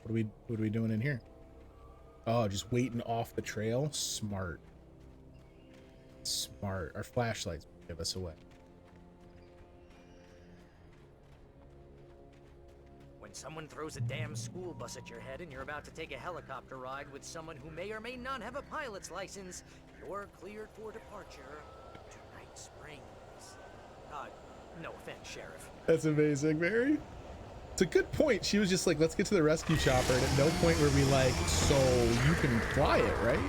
What are we doing in here? Oh, just waiting off the trail. Smart. Smart. Our flashlights give us away. When someone throws a damn school bus at your head and you're about to take a helicopter ride with someone who may or may not have a pilot's license, you're cleared for departure to Night Springs. No offense, Sheriff. That's amazing, Mary. It's a good point. She was just like, let's get to the rescue chopper, and at no point were we like, so you can fly it, right?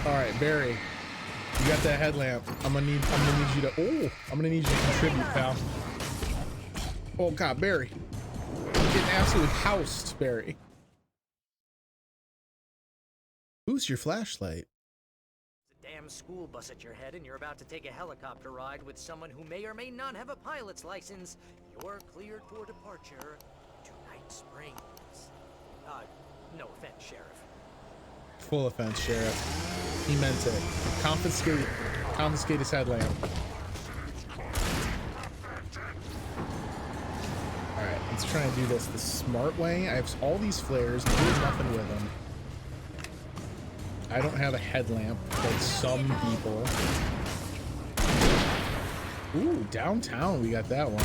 All right, Barry, you got that headlamp. I'm gonna need you to. Oh, I'm gonna need you to contribute, pal. Oh God, Barry, I'm getting absolutely housed, Barry. Who's your flashlight? A damn school bus at your head and you're about to take a helicopter ride with someone who may or may not have a pilot's license, you're cleared for departure to Night Springs. No offense, Sheriff. Full offense, Sheriff. He meant it. Confiscate his headlamp. Alright, let's try and do this the smart way. I have all these flares, and doing nothing with them. I don't have a headlamp like some people. Ooh, downtown, we got that one.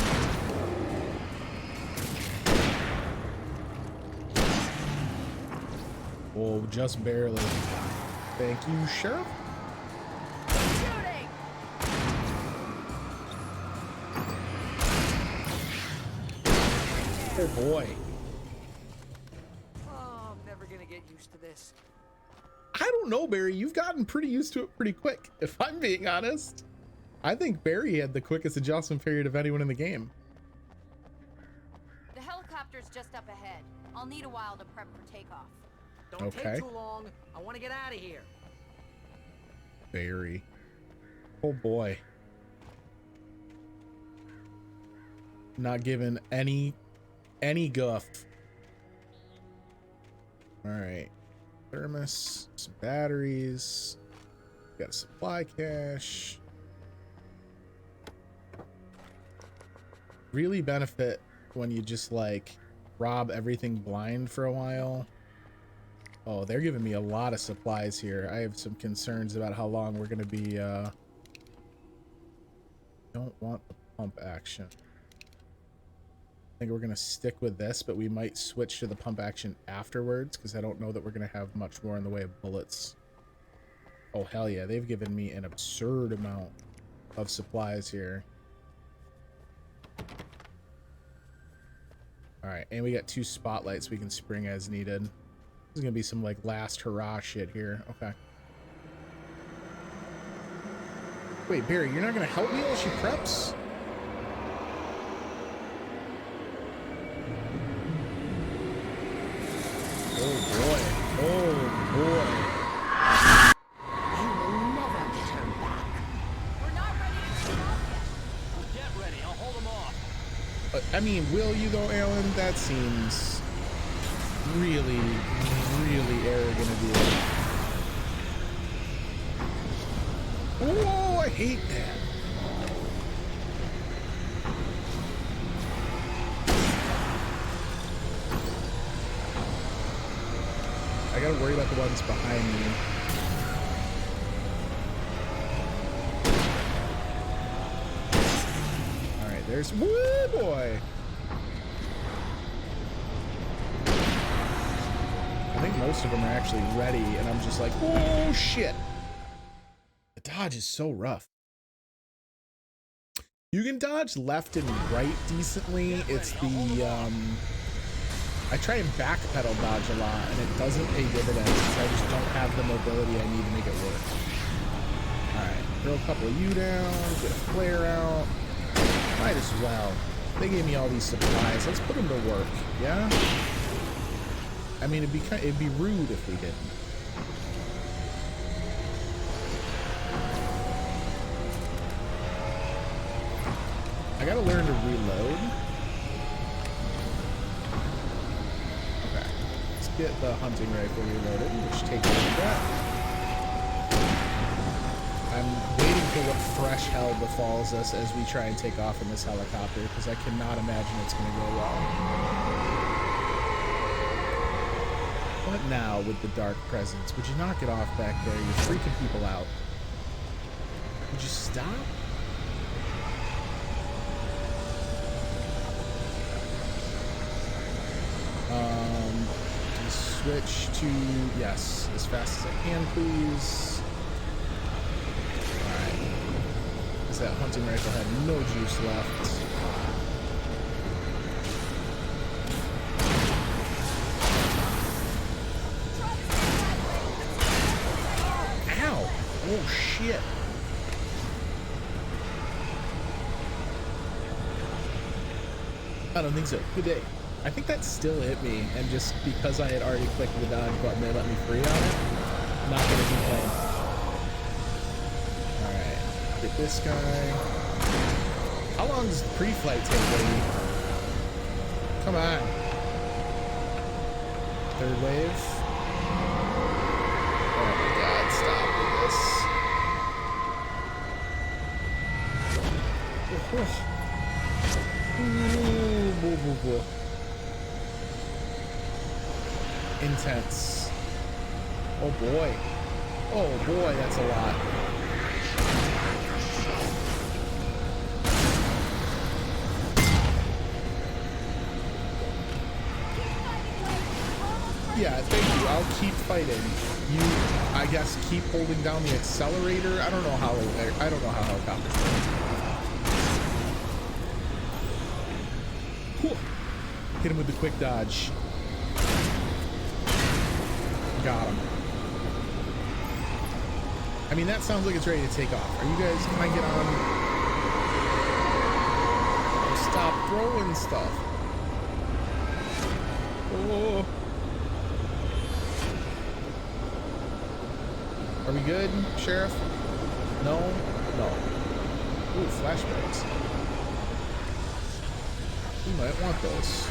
Oh, just barely. Thank you, Sheriff. Shooting! Oh boy. Oh, I'm never gonna get used to this. I don't know, Barry. You've gotten pretty used to it pretty quick, if I'm being honest. I think Barry had the quickest adjustment period of anyone in the game. The helicopter's just up ahead. I'll need a while to prep for takeoff. Don't Okay. take too long. I want to get out of here. Barry. Oh boy. Not given any guff. All right. Thermos, some batteries. Got a supply cache. Really benefit when you just like rob everything blind for a while. Oh, they're giving me a lot of supplies here. I have some concerns about how long we're gonna be don't want the pump action. I think we're gonna stick with this, but we might switch to the pump action afterwards because I don't know that we're gonna have much more in the way of bullets. Oh hell yeah, they've given me an absurd amount of supplies here. All right, and we got 2 spotlights we can spring as needed. This is gonna be some like last hurrah shit here. Okay. Wait, Barry, you're not gonna help me while she preps? Oh boy. Oh boy. You will never get her back. We're not ready to take off yet. Get ready. I'll hold them off. I mean, will you though, Alan? That seems really, really arrogant of you. Oh, I hate that. I gotta worry about the ones behind me. All right, there's, woo boy. I think most of them are actually ready, and I'm just like, oh shit. The dodge is so rough. You can dodge left and right decently. It's the, I try and backpedal dodge a lot, and it doesn't pay dividends because I just don't have the mobility I need to make it work. Alright, throw a couple of you down, get a flare out. Might as well. They gave me all these supplies. Let's put them to work, yeah? I mean, it'd be rude if we didn't. I gotta learn to reload. Okay, let's get the hunting rifle reloaded, which takes care of that. I'm waiting for what fresh hell befalls us as we try and take off in this helicopter, because I cannot imagine it's going to go well. What now with the dark presence? Would you knock it off back there? You're freaking people out. Would you stop? Switch to yes as fast as I can, please. Alright. Because that hunting rifle had no juice left. Ow! Oh shit. I don't think so. Good day. I think that still hit me, and just because I had already clicked the dodge button, they let me free on it. I'm not gonna complain. Alright, get this guy. How long does the pre-flight take, lady? Come on. Third wave. Oh my god, stop with this. Ooh, boo, boo, boo. Intense. Oh boy. Oh boy, that's a lot. Yeah, thank you. I'll keep fighting. You, I guess, keep holding down the accelerator. I don't know how helicopters work. Whew. Hit him with the quick dodge. Got him. I mean, that sounds like it's ready to take off. Are you guys, can I get on? Oh, stop throwing stuff. Oh. Are we good, Sheriff? No? No. Ooh, flashbacks. We might want those.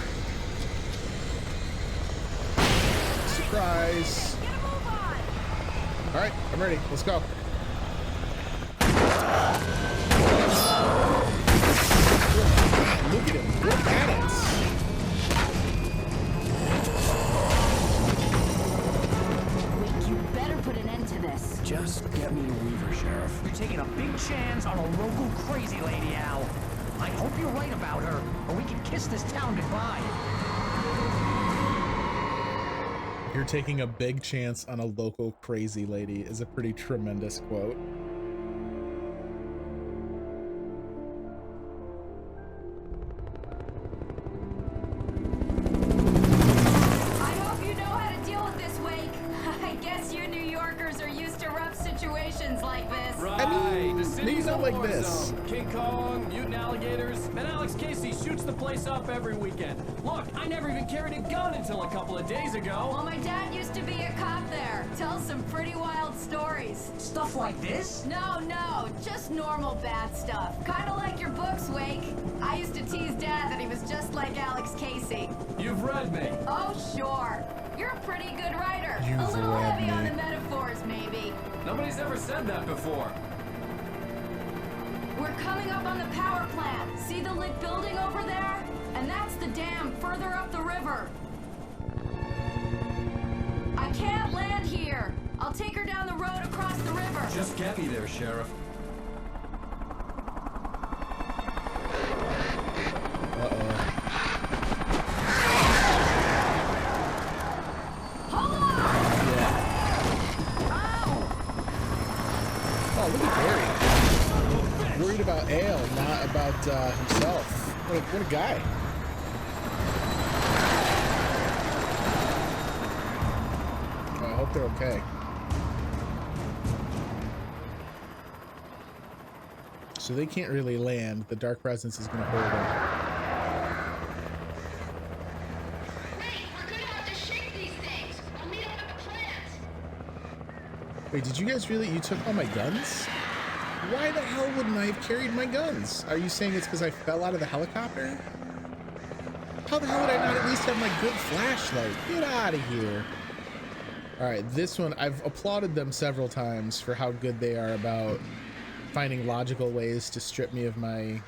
Surprise! All right, I'm ready. Let's go. Look at him. Look at it. Wait, you better put an end to this. Just get me a Weaver, Sheriff. You're taking a big chance on a local crazy lady, Al. I hope you're right about her, or we can kiss this town goodbye. You're taking a big chance on a local crazy lady is a pretty tremendous quote. I hope you know how to deal with this, Wake. I guess you New Yorkers are used to rough situations like this. Right. I mean, the maybe city's not a like war this. zone. King Kong, mutant alligators, and Alex Casey shoots the place up every weekend. Look, I never even carried a gun until a couple of days ago. Well, my dad used to be a cop there. Tells some pretty wild stories. Stuff like this? No, just normal bad stuff. Kind of like your books, Wake. I used to tease Dad that he was just like Alex Casey. You've read me. Oh, sure. You're a pretty good writer. You've a little read heavy on me. the metaphors, maybe. Nobody's ever said that before. We're coming up on the power plant. See the lit building over there? And that's the dam further up the river. I can't land here. I'll take her down the road across the river. Just get me there, Sheriff. Hold on! Oh, look at Barry. Worried about Ale, not about himself. What a guy. I hope they're okay. So they can't really land. The dark presence is going to hold them. Wait, we're gonna have to shake these things. I'll meet up at the plant. Wait, did you guys really? You took all my guns? Why the hell wouldn't I have carried my guns? Are you saying it's because I fell out of the helicopter? How the hell would I not at least have my good flashlight? Get out of here. All right, this one, I've applauded them several times for how good they are about finding logical ways to strip me of my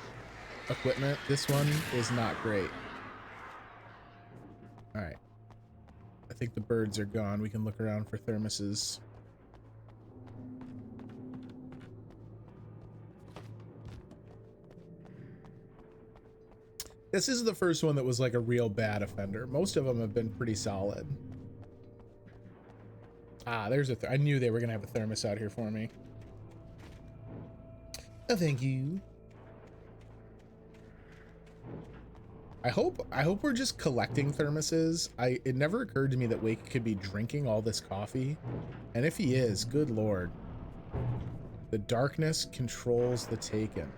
equipment. This one is not great. All right. I think the birds are gone. We can look around for thermoses. This is the first one that was like a real bad offender. Most of them have been pretty solid. Ah, there's a I knew they were gonna have a thermos out here for me. Oh, thank you. I hope we're just collecting thermoses. It never occurred to me that Wake could be drinking all this coffee. And if he is, good lord. The darkness controls the taken.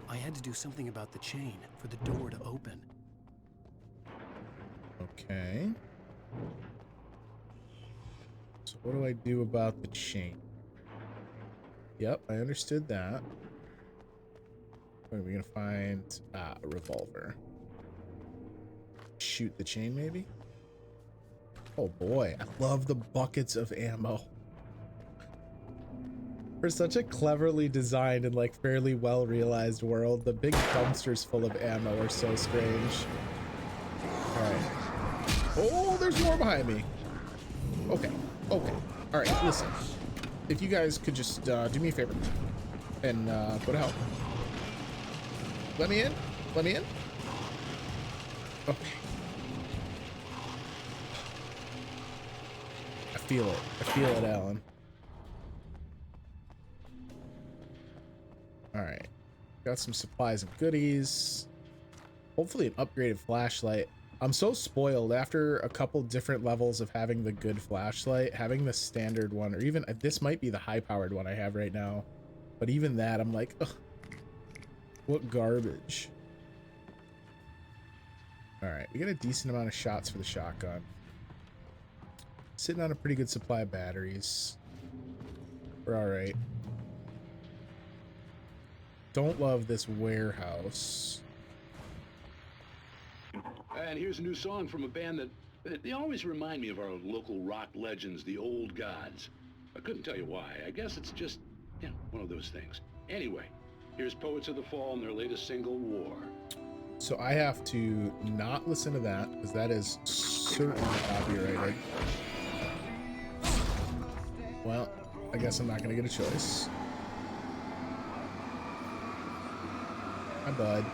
I had to do something about the chain for the door to open. Okay. So what do I do about the chain? Yep, I understood that. What are we gonna find? Ah, a revolver. Shoot the chain, maybe? Oh boy, I love the buckets of ammo. For such a cleverly designed and like fairly well realized world, the big dumpsters full of ammo are so strange. Alright. Oh, there's more behind me. Okay, okay. Alright, listen. If you guys could just do me a favor and go to help. Let me in. Let me in. Okay. I feel it. I feel it, Alan. All right. Got some supplies and goodies. Hopefully an upgraded flashlight. I'm so spoiled after a couple different levels of having the good flashlight, having the standard one, or even this might be the high-powered one I have right now. But even that, I'm like, ugh. What garbage. Alright, we got a decent amount of shots for the shotgun. Sitting on a pretty good supply of batteries. We're alright. Don't love this warehouse. And here's a new song from a band that they always remind me of our local rock legends, the Old Gods. I couldn't tell you why. I guess it's just, you know, one of those things. Anyway, here's Poets of the Fall and their latest single, War. So I have to not listen to that, because that is certainly copyrighted. Well, I guess I'm not going to get a choice. Hi, bud.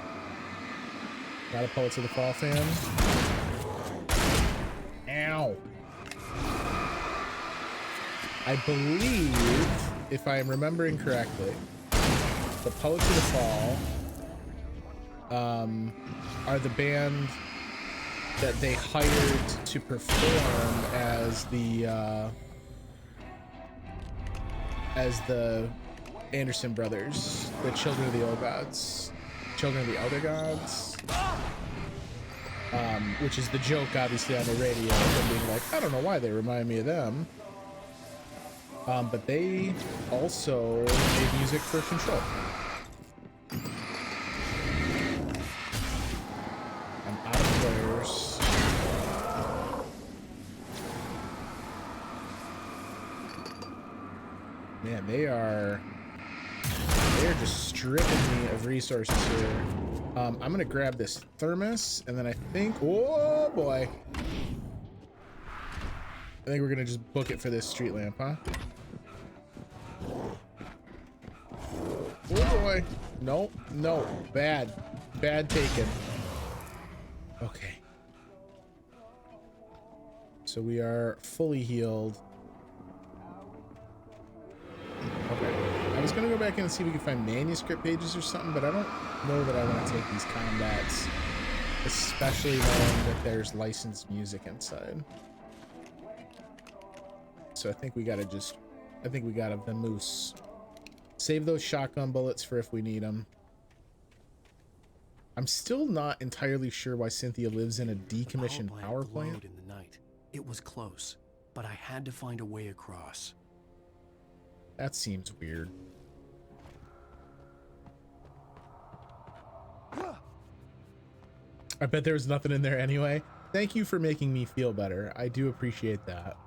Not a Poets of the Fall fan? Ow! I believe, if I am remembering correctly, the Poets of the Fall are the band that they hired to perform as the Anderson brothers, the Children of the Old Gods, Children of the Elder Gods, which is the joke obviously on the radio, them being like, I don't know why they remind me of them. But they also made music for Control. I'm out of players. Man, they're just stripping me of resources here. I'm gonna grab this thermos, and then I think, oh boy, I think we're gonna just book it for this street lamp, huh? Oh boy, no, no, bad taken. Okay, so we are fully healed. Okay, I was gonna go back in and see if we could find manuscript pages or something, but I don't know that I want to take these combats, especially knowing that there's licensed music inside. So I think we gotta vamoose. Save those shotgun bullets for if we need them. I'm still not entirely sure why Cynthia lives in a decommissioned power plant. In the night. It was close, but I had to find a way across. That seems weird. I bet there's nothing in there anyway. Thank you for making me feel better. I do appreciate that.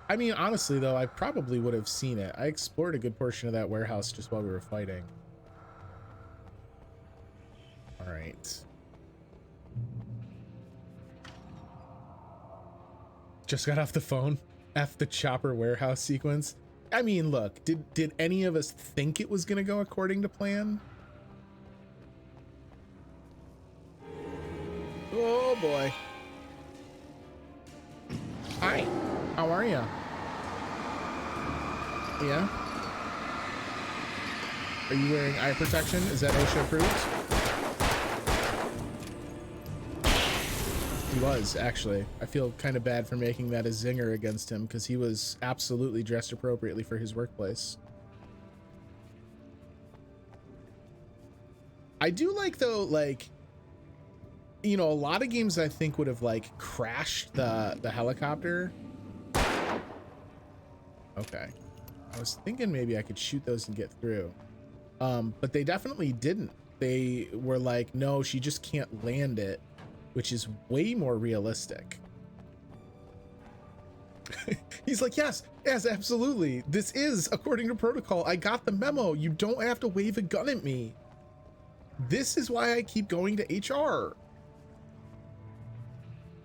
I mean, honestly, though, I probably would have seen it. I explored a good portion of that warehouse just while we were fighting. All right. Just got off the phone. F the chopper warehouse sequence. I mean, look, did any of us think it was going to go according to plan? Oh, boy. Hi. How are you? Yeah? Are you wearing eye protection? Is that OSHA approved? He was, actually. I feel kind of bad for making that a zinger against him because he was absolutely dressed appropriately for his workplace. I do like, though, like, you know, a lot of games I think would have, like, crashed the helicopter. Okay. I was thinking maybe I could shoot those and get through. But they definitely didn't. They were like, no, she just can't land it, which is way more realistic. He's like, yes, absolutely. This is according to protocol. I got the memo. You don't have to wave a gun at me. This is why I keep going to HR.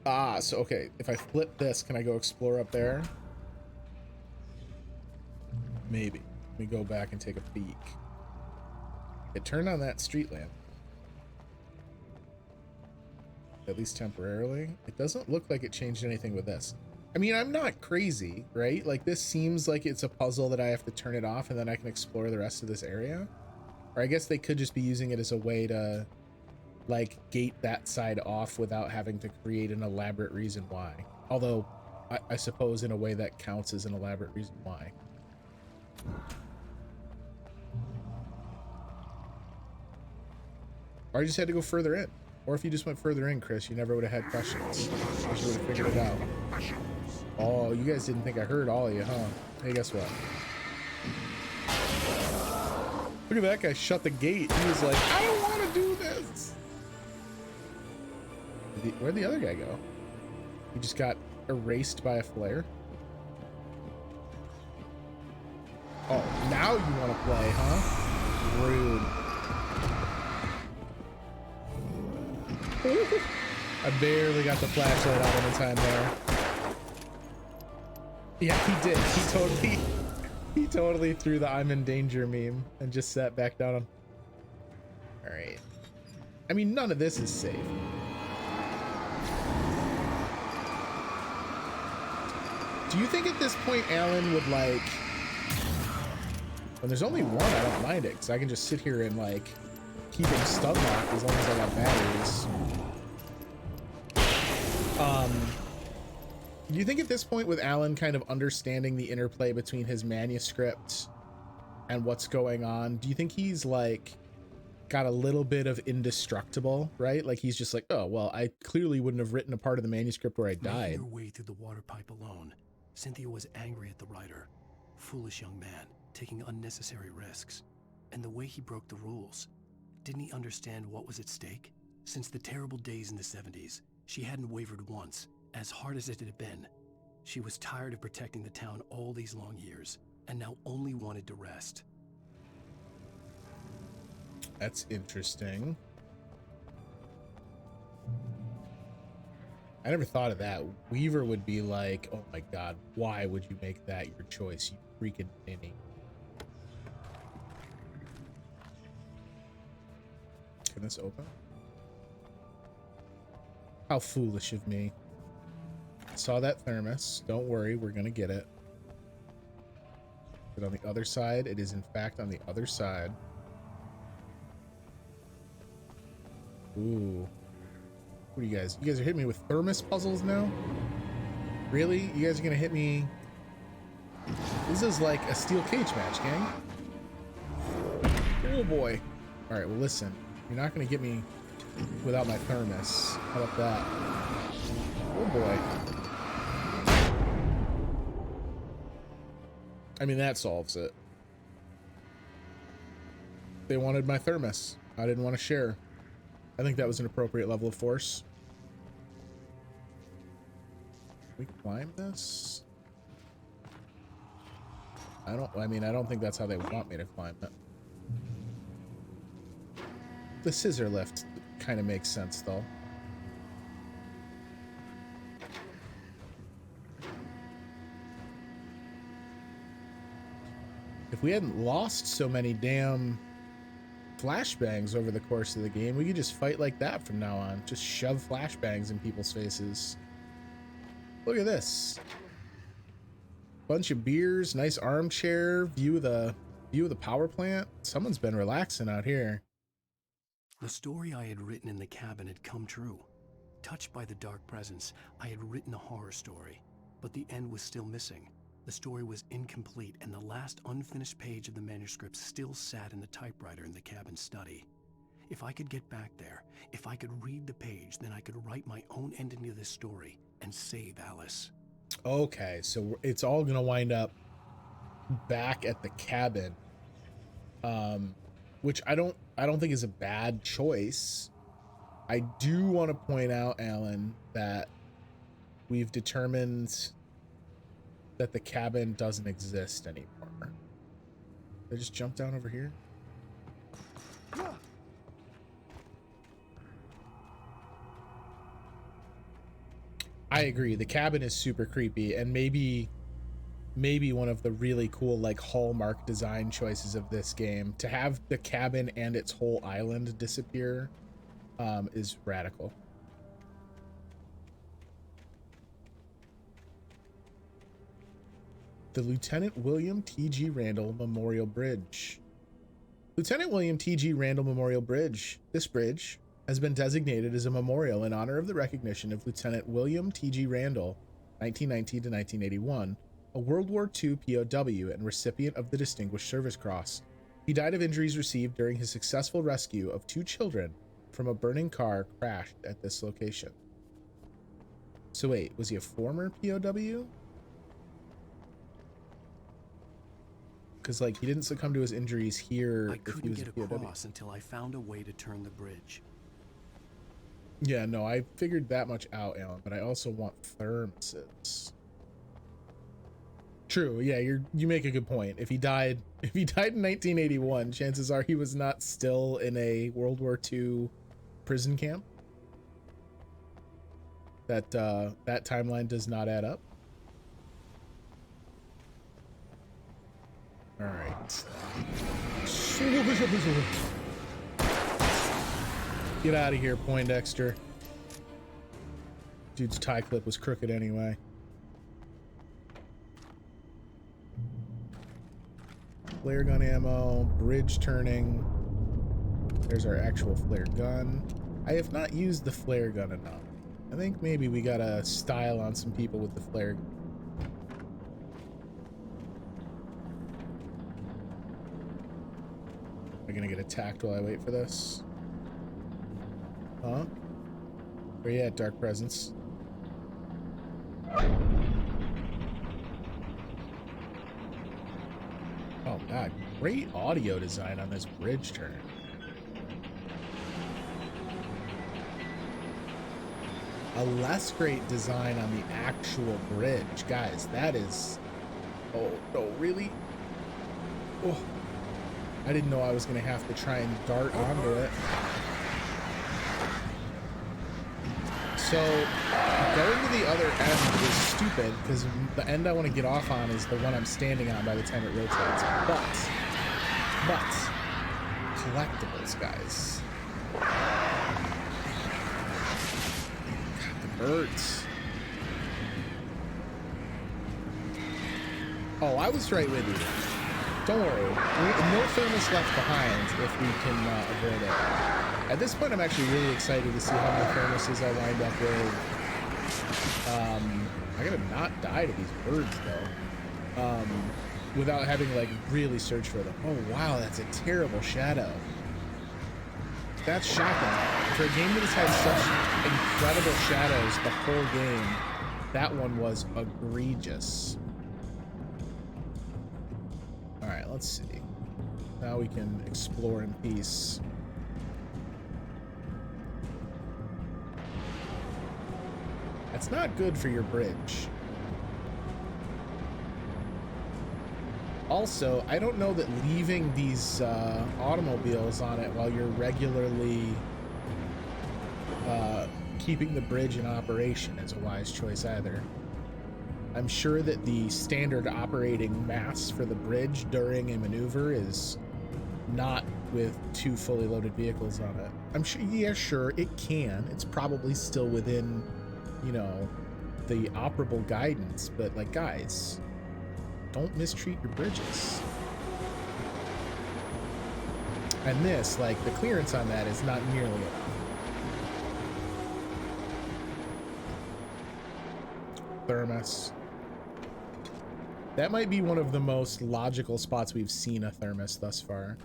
Ah, so, okay. If I flip this, can I go explore up there? Maybe. Let me go back and take a peek. It turned on that street lamp. At least temporarily. It doesn't look like it changed anything with this. I mean, I'm not crazy, right? Like, this seems like it's a puzzle that I have to turn it off and then I can explore the rest of this area. Or I guess they could just be using it as a way to, like, gate that side off without having to create an elaborate reason why. Although, I suppose in a way that counts as an elaborate reason why. Or I just had to go further in. Or if you just went further in, Chris, you never would have had questions. You would have figured it out. Oh, you guys didn't think I heard all of you, huh? Hey, guess what? Look at that guy shut the gate. He was like, I don't want to do this. Where'd the other guy go? He just got erased by a flare. Oh, now you want to play, huh? Rude. I barely got the flashlight out in time there. Yeah, he did. He totally threw the I'm in danger meme and just sat back down. All right. I mean, none of this is safe. Do you think at this point Alan would, like, when there's only one, I don't mind it because I can just sit here and, like, keep him stun locked as long as I got batteries. Do you think at this point with Alan kind of understanding the interplay between his manuscript and what's going on, do you think he's, like, got a little bit of indestructible, right? Like, he's just like, oh, well, I clearly wouldn't have written a part of the manuscript where I died. Making her way through the water pipe alone, Cynthia was angry at the writer. Foolish young man, taking unnecessary risks. And the way he broke the rules. Didn't he understand what was at stake? Since the terrible days in the 70s, she hadn't wavered once, as hard as it had been. She was tired of protecting the town all these long years, and now only wanted to rest. That's interesting. I never thought of that. Weaver would be like, oh my god, why would you make that your choice, you freaking ninny? Can this open? How foolish of me. I saw that thermos. Don't worry, we're gonna get it. But on the other side, it is in fact on the other side. Ooh. What are you guys? You guys are hitting me with thermos puzzles now? Really? You guys are gonna hit me? This is like a steel cage match, gang. Oh boy. Alright, well listen. You're not gonna get me without my thermos. How about that? Oh boy. I mean, that solves it. They wanted my thermos. I didn't want to share. I think that was an appropriate level of force. Can we climb this? I mean, I don't think that's how they want me to climb it. The scissor lift kind of makes sense, though. If we hadn't lost so many damn flashbangs over the course of the game, we could just fight like that from now on. Just shove flashbangs in people's faces. Look at this. Bunch of beers, nice armchair, view of the power plant. Someone's been relaxing out here. The story I had written in the cabin had come true. Touched by the dark presence, I had written a horror story, but the end was still missing. The story was incomplete, and the last unfinished page of the manuscript still sat in the typewriter in the cabin study. If I could get back there, if I could read the page, then I could write my own ending to this story and save Alice. Okay, so it's all gonna wind up back at the cabin, which I don't think is a bad choice. I do want to point out, Alan, that we've determined that the cabin doesn't exist anymore. They just jump down over here. I agree. The cabin is super creepy, and maybe one of the really cool like hallmark design choices of this game, to have the cabin and its whole island disappear, is radical. The Lieutenant William T.G. Randall Memorial Bridge. Lieutenant William T.G. Randall Memorial Bridge. This bridge has been designated as a memorial in honor of the recognition of Lieutenant William T.G. Randall, 1919 to 1981, a World War II POW and recipient of the Distinguished Service Cross. He died of injuries received during his successful rescue of 2 children from a burning car crashed at this location. So wait, was he a former POW? Because, like, he didn't succumb to his injuries here. I couldn't get across until I found a way to turn the bridge. Yeah, no, I figured that much out, Alan, but I also want thermoses. True, yeah, you make a good point. If he died in 1981, chances are he was not still in a World War II prison camp. That timeline does not add up. All right. Get out of here, Poindexter. Dude's tie clip was crooked anyway. Flare gun ammo, bridge turning. There's our actual flare gun. I have not used the flare gun enough. I think maybe we gotta style on some people with the flare gun. Am I gonna get attacked while I wait for this? Huh? Where you at, Dark Presence? Oh god, great audio design on this bridge turn. A less great design on the actual bridge. Guys, that is... Oh, no, really? Oh. I didn't know I was going to have to try and dart onto it. So, going to the other end is stupid, because the end I want to get off on is the one I'm standing on by the time it rotates. But, collectibles, guys. God, the birds. Oh, I was right with you. Don't worry, no thermos left behind if we can avoid it. At this point, I'm actually really excited to see how many thermoses I wind up with. I gotta not die to these birds though, without having like really search for them. Oh wow, that's a terrible shadow. That's shocking. For a game that has had such incredible shadows the whole game, that one was egregious. Alright, let's see. Now we can explore in peace. That's not good for your bridge. Also, I don't know that leaving these automobiles on it while you're regularly keeping the bridge in operation is a wise choice either. I'm sure that the standard operating mass for the bridge during a maneuver is not with 2 fully loaded vehicles on it. I'm sure, yeah, sure, it can. It's probably still within, you know, the operable guidance, but like, guys, don't mistreat your bridges. And this, like, the clearance on that is not nearly enough. Thermos. That might be one of the most logical spots we've seen a thermos thus far.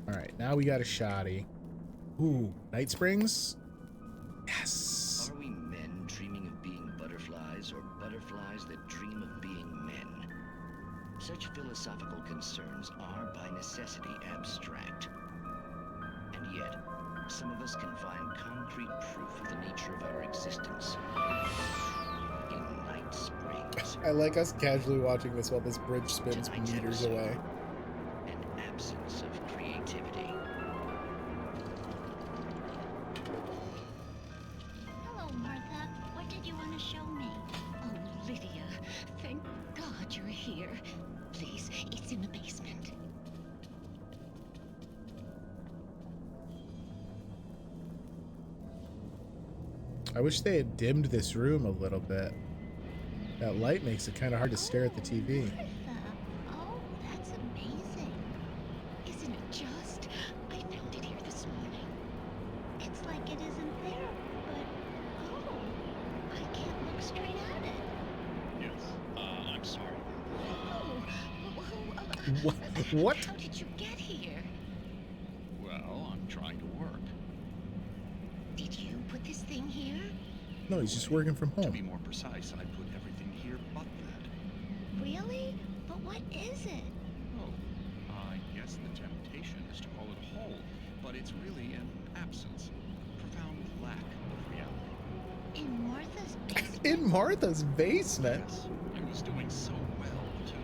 All right, now we got a shoddy. Ooh, Night Springs? Yes. Are we men dreaming of being butterflies, or butterflies that dream of being men? Such philosophical concerns are by necessity abstract. And yet, some of us can find concrete proof of the nature of our existence. In Night Springs. I like us casually watching this while this bridge spins meters away. An absence of creativity. Hello, Martha. What did you want to show me? Oh, Lydia, thank God you're here. Please, it's in the basement. I wish they had dimmed this room a little bit. That light makes it kind of hard to stare at the TV. Martha, oh, that's amazing. Isn't it just? I found it here this morning. It's like it isn't there, but oh, I can't look straight at it. Yes. I'm sorry. What? How did you get here? Well, I'm trying to work. Did you put this thing here? No, he's just working from To be home. more precise, I put everything here but that. Really? But what is it? Oh, I guess the temptation is to call it a hole, but it's really an absence. Profound lack of reality. In Martha's basement? In Martha's basement? Yes, I was doing so well, too.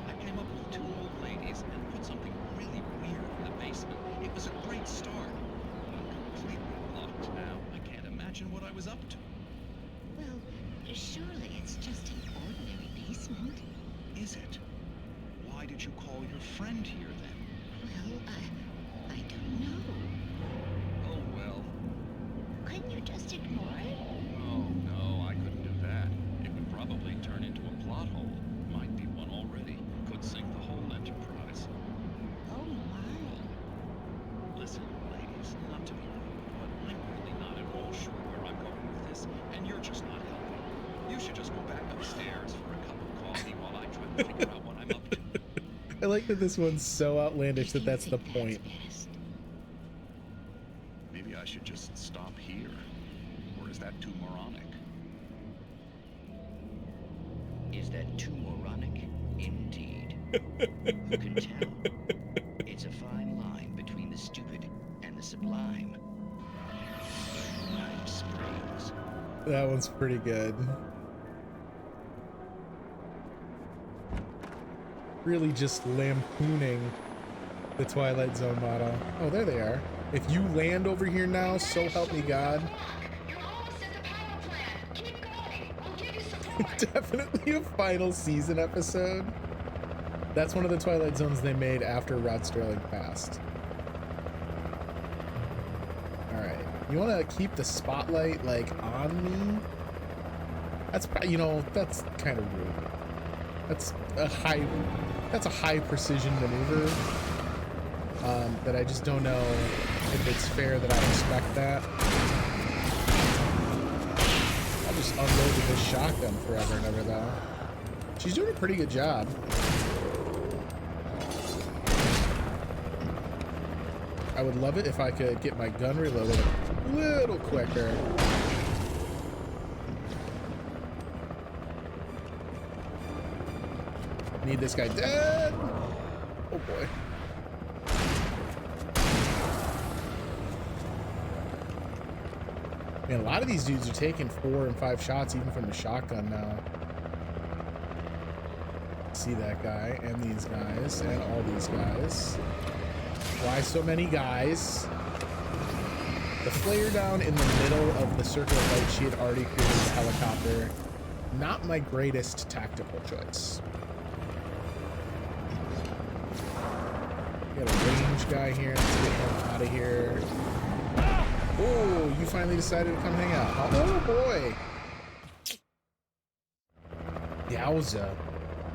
I came up with 2 old ladies and put something really weird in the basement. It was a great start. I'm completely locked now. I can't imagine what I was up to. Well, surely it's just an ordinary basement. Is it? Why did you call your friend here, then? Well, I don't know. Oh, well. Couldn't you just ignore it? Oh, no, I couldn't do that. It would probably turn into a plot hole. Might be one already. Could sink the whole enterprise. Oh my. Listen, ladies, not to be rude, but I'm really not at all sure where I'm going with this, and you're just not helping. You should just go back upstairs for a cup of coffee while I try to figure out what I'm up to. I like that this one's so outlandish that that's the point. Best. Maybe I should just stop here. Or is that too moronic? Is that too moronic? Indeed. Who can tell? It's a fine line between the stupid and the sublime. Night Springs. That one's pretty good. Really just lampooning the Twilight Zone motto. Oh, there they are. If you land over here now, so help me God. You're almost at the power plant. Keep going. We'll give you support. Definitely a final season episode. That's one of the Twilight Zones they made after Rod Sterling passed. Alright. You want to keep the spotlight, like, on me? That's, you know, that's kind of rude. That's a high precision maneuver that I just don't know if it's fair that I expect that. I'll just unload with this shotgun forever and ever, though. She's doing a pretty good job. I would love it if I could get my gun reloaded a little quicker. Need this guy dead. Oh boy. Man, a lot of these dudes are taking 4 and 5 shots even from the shotgun now. See that guy and these guys and all these guys. Why so many guys? The flare down in the middle of the circle of light, she had already created a helicopter. Not my greatest tactical choice. Got a range guy here. Let's get him out of here. Oh, you finally decided to come hang out. Oh boy. Yowza.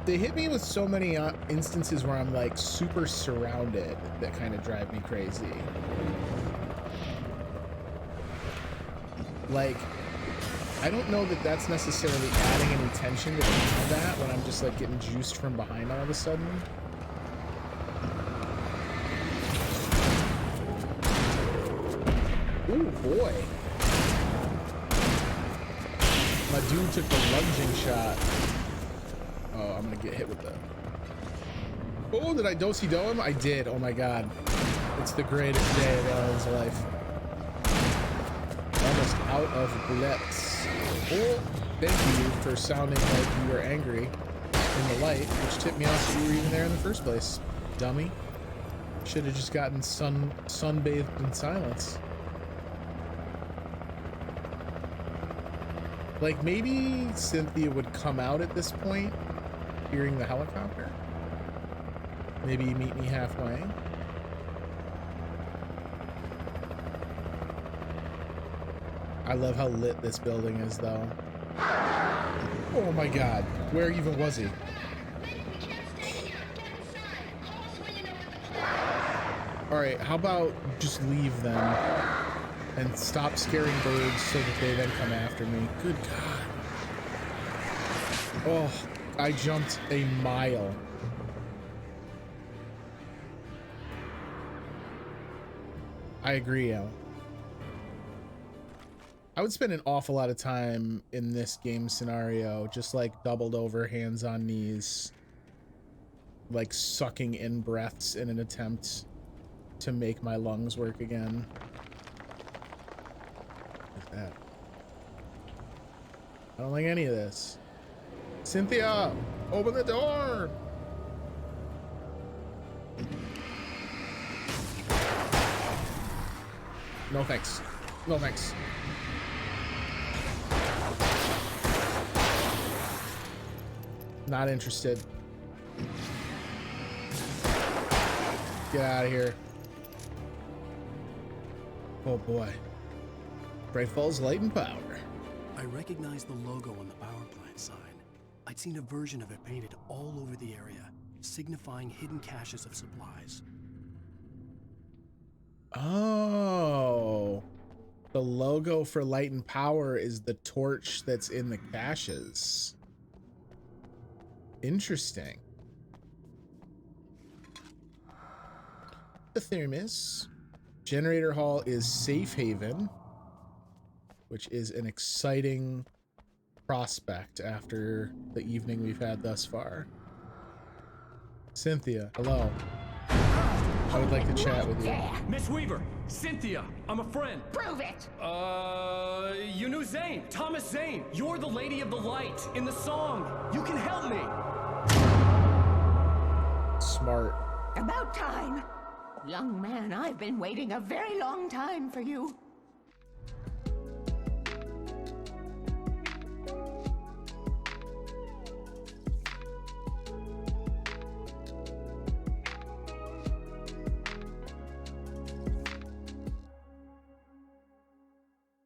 They hit me with so many instances where I'm like super surrounded that kind of drive me crazy. Like, I don't know that that's necessarily adding any tension to the combat when I'm just like getting juiced from behind all of a sudden. Ooh, boy. My dude took the lunging shot. Oh, I'm gonna get hit with that. Oh, did I do-si-do him? I did. Oh my god. It's the greatest day of Alan's life. Almost out of bullets. Oh, thank you for sounding like you were angry in the light, which tipped me off that you were even there in the first place. Dummy. Should have just gotten sunbathed in silence. Like, maybe Cynthia would come out at this point, hearing the helicopter. Maybe meet me halfway. I love how lit this building is, though. Oh my god, where even was he? Alright, how about just leave them and stop scaring birds so that they then come after me? Good god. Oh, I jumped a mile. I agree, Al. I would spend an awful lot of time in this game scenario, just like doubled over, hands on knees, like sucking in breaths in an attempt to make my lungs work again. Like that. I don't like any of this. Cynthia, open the door! No thanks. No thanks. Not interested. Get out of here. Oh boy. Bright Falls Light and Power. I recognized the logo on the power plant sign. I'd seen a version of it painted all over the area, signifying hidden caches of supplies. Oh. The logo for Light and Power is the torch that's in the caches. Interesting. The thermos. Generator Hall is Safe Haven, which is an exciting prospect after the evening we've had thus far. Cynthia, hello. I would like to chat with you. Miss Weaver, Cynthia, I'm a friend. Prove it! You knew Zane, Thomas Zane. You're the Lady of the Light in the song. You can help me. Smart. About time. Young man, I've been waiting a very long time for you.